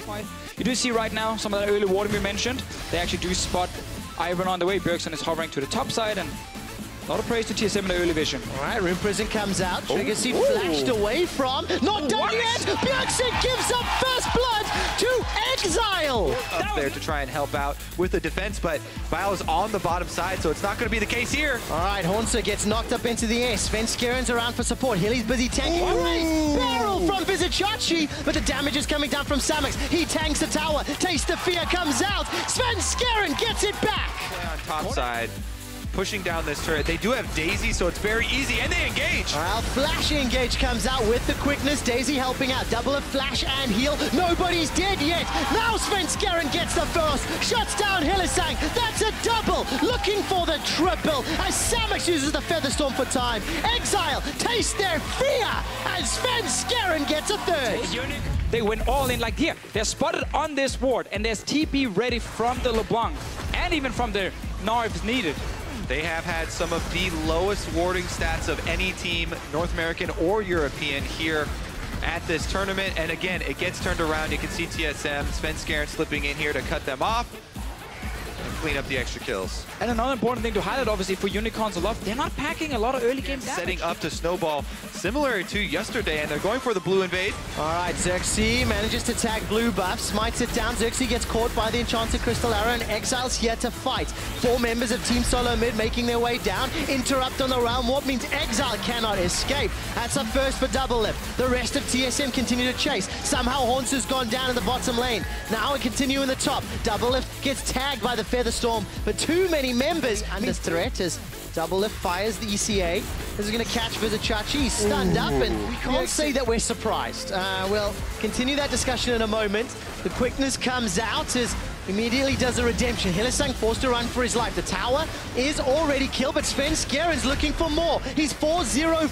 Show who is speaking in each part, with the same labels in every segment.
Speaker 1: fight. You do see right now some of that early warding we mentioned. They actually do spot Ivan on the way. BEAUZ is hovering to the top side, and a lot of praise to TSM in the early vision.
Speaker 2: All right, Rune Prison comes out. Trigger Seed flashed away from. Not done yet! BEAUZ gives up first blood to Exile!
Speaker 3: Up there to try and help out with the defense, but BEAUZ is on the bottom side, so it's not going to be the case here.
Speaker 2: All right, Hornser gets knocked up into the air. Sven Skeren's around for support. Hilly's busy tanking. Great barrel from Vizicachi, but the damage is coming down from Samux. He tanks the tower. Taste of Fear comes out. Sven Skeren gets it back!
Speaker 3: On top side, pushing down this turret. They do have Daisy, so it's very easy, and they engage.
Speaker 2: Well, Flash Engage comes out with the quickness. Daisy helping out. Double of Flash and heal. Nobody's dead yet. Now Sven Skeren gets the first. Shuts down Hylissang. That's a double. Looking for the triple as Samux uses the Featherstorm for time. Exile taste their fear as Sven Skeren gets a third.
Speaker 1: They went all in like here. They're spotted on this ward, and there's TP ready from the LeBlanc, and even from the Gnar if it's needed.
Speaker 3: They have had some of the lowest warding stats of any team, North American or European, here at this tournament. And again, it gets turned around. You can see TSM, Sven Skeren slipping in here to cut them off and clean up the extra kills.
Speaker 1: And another important thing to highlight, obviously, for Unicorns Aloft, they're not packing a lot of early game damage.
Speaker 3: Setting up to snowball, similar to yesterday, and they're going for the blue invade.
Speaker 2: All right, Xerxes manages to tag blue buff, smites it down. Xerxes gets caught by the Enchanted Crystal Arrow, and Exile's here to fight. 4 members of Team Solo Mid making their way down. Interrupt on the Realm Warp means Exile cannot escape. That's a first for Double Lift. The rest of TSM continue to chase. Somehow Hornser's gone down in the bottom lane. Now we continue in the top. Double Lift gets tagged by the Featherstorm, but too many members under threat as Double Lift fires the ECA. This is going to catch Vizicachi. He's stunned up, and we can't say that we're surprised. We'll continue that discussion in a moment. The quickness comes out as immediately does a redemption. Hylissang forced to run for his life. The tower is already killed, but Sven Skeren's looking for more. He's 4-0-4.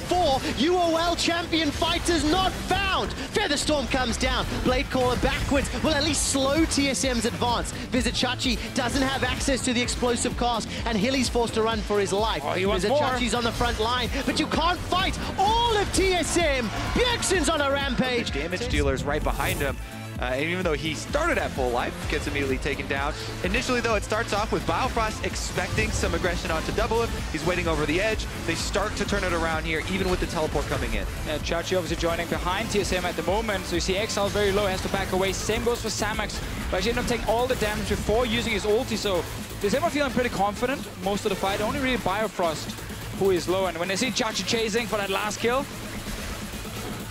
Speaker 2: UOL champion fighters not found. Featherstorm comes down. Blade Caller backwards will at least slow TSM's advance. Vizicachi doesn't have access to the explosive cast, and Hilly's forced to run for his life.
Speaker 1: Oh, he wants
Speaker 2: Vizicachi's
Speaker 1: more.
Speaker 2: on the front line, but you can't fight all of TSM. BEAUZ on a rampage.
Speaker 3: Damage dealers right behind him. And even though he started at full life, gets immediately taken down. Initially, though, it starts off with Biofrost expecting some aggression onto Double Lift. He's waiting over the edge. They start to turn it around here, even with the teleport coming in.
Speaker 1: Yeah, Chachi obviously joining behind TSM at the moment, so you see Exile very low, has to back away. Same goes for Samux, but actually ended up taking all the damage before using his ulti, so TSM are feeling pretty confident most of the fight. Only really Biofrost who is low, and when they see Chachi chasing for that last kill,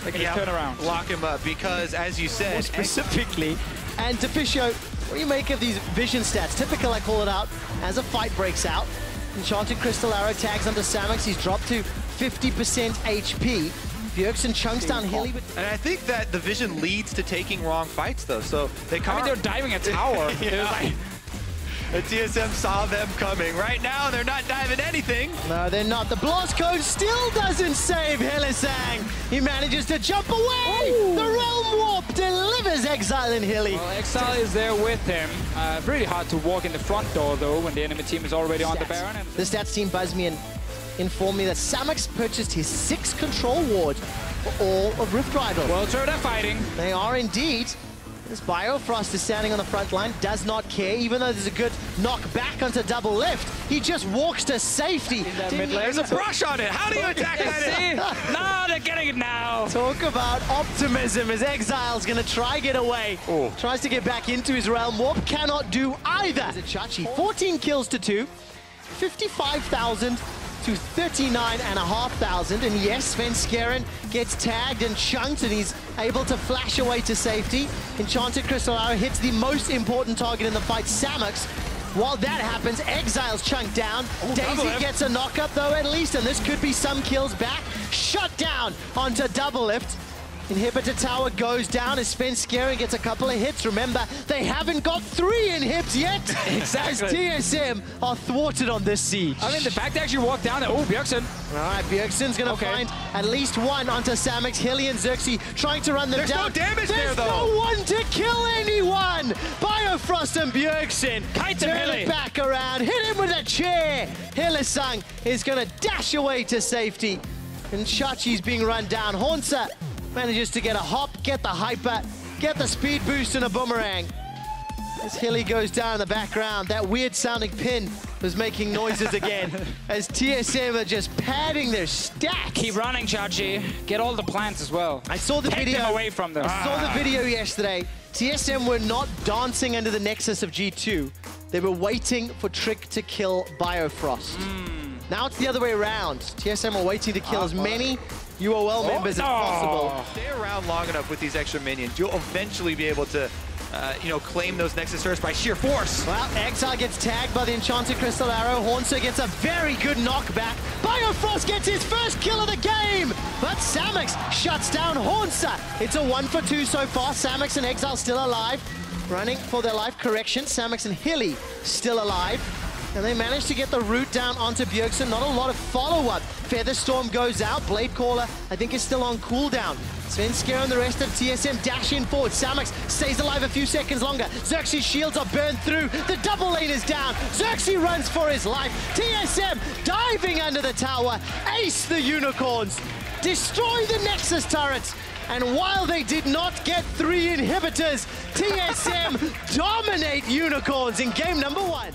Speaker 1: they can just turn around.
Speaker 3: Lock him up, because as you said,
Speaker 2: More specifically. And Deficio, what do you make of these vision stats? Typical, I call it out, as a fight breaks out. Enchanted Crystal Arrow tags under Samux. He's dropped to 50% HP. BEAUZ chunks down Hilly.
Speaker 3: And I think that the vision leads to taking wrong fights, though. So they
Speaker 1: I mean, they're diving a tower.
Speaker 3: Yeah. The TSM saw them coming. Right now, they're not diving anything.
Speaker 2: No, they're not. The Blast Code still doesn't save Hylissang. He manages to jump away. Ooh. The Realm Warp delivers Exile and Hilly.
Speaker 1: Well, Exile is there with him. Really hard to walk in the front door, though, when the enemy team is already on the Baron. And
Speaker 2: the stats team buzzed me and informed me that Samux purchased his 6 control wards for all of Rift Rival.
Speaker 1: Well, so they're fighting.
Speaker 2: They are indeed. This Biofrost is standing on the front line, does not care, even though there's a good knock back onto Double Lift. He just walks to safety.
Speaker 3: There's a brush on it. How do you attack that?
Speaker 1: No, they're getting it now.
Speaker 2: Talk about optimism as Exile's going to try get away.
Speaker 3: Ooh.
Speaker 2: Tries to get back into his Realm Warp, cannot do either. Chachi, 14 kills to 2, 55,000 to 39,500, and yes, Sven Skeren gets tagged and chunked, and he's able to flash away to safety. Enchanted Crystal Arrow hits the most important target in the fight, Samux. While that happens, Exile's chunked down. Daisy gets a knock-up, though, at least, and this could be some kills back. Shut down onto Double Lift. Inhibitor tower goes down as Sven Skeren gets a couple of hits. Remember, they haven't got 3 inhibs yet.
Speaker 1: Exactly.
Speaker 2: As TSM are thwarted on this siege.
Speaker 1: I mean, the fact they actually walked down there. Oh, BEAUZ.
Speaker 2: All right, BEAUZ's going to find at least one onto Samux. Hilly and Xerxes trying to run them down.
Speaker 3: There's no damage there, though.
Speaker 2: There's no one to kill anyone. Biofrost and BEAUZ turn it back around. Hit him with a chair. Hylissang is going to dash away to safety. And Chachi's being run down. Hornser manages to get a hop, get the hyper, get the speed boost and a boomerang. As Hilly goes down in the background, that weird sounding pin was making noises again. As TSM are just padding their stacks.
Speaker 1: Keep running, Chachi. Get all the plants as well.
Speaker 2: I saw the
Speaker 1: Take
Speaker 2: video.
Speaker 1: them away from them.
Speaker 2: I saw the video yesterday. TSM were not dancing under the nexus of G2. They were waiting for Trick to kill Biofrost. Now it's the other way around. TSM are waiting to kill as many UOL members as possible.
Speaker 3: Stay around long enough with these extra minions. You'll eventually be able to claim those Nexus turrets by sheer force.
Speaker 2: Well, Exile gets tagged by the Enchanted Crystal Arrow. Hornster gets a very good knockback. Biofrost gets his first kill of the game, but Samix shuts down Hornster. It's a 1-for-2 so far. Samix and Exile still alive, running for their life. Correction, Samix and Hilly still alive. And they managed to get the root down onto BEAUZ. Not a lot of follow-up. Featherstorm goes out. Blade Caller, I think, is still on cooldown. Svenskar and the rest of TSM dash in forward. Samix stays alive a few seconds longer. Xerxes' shields are burned through. The double lane is down. Xerxes runs for his life. TSM diving under the tower. Ace the Unicorns. Destroy the Nexus turrets. And while they did not get 3 inhibitors, TSM dominate Unicorns in game number 1.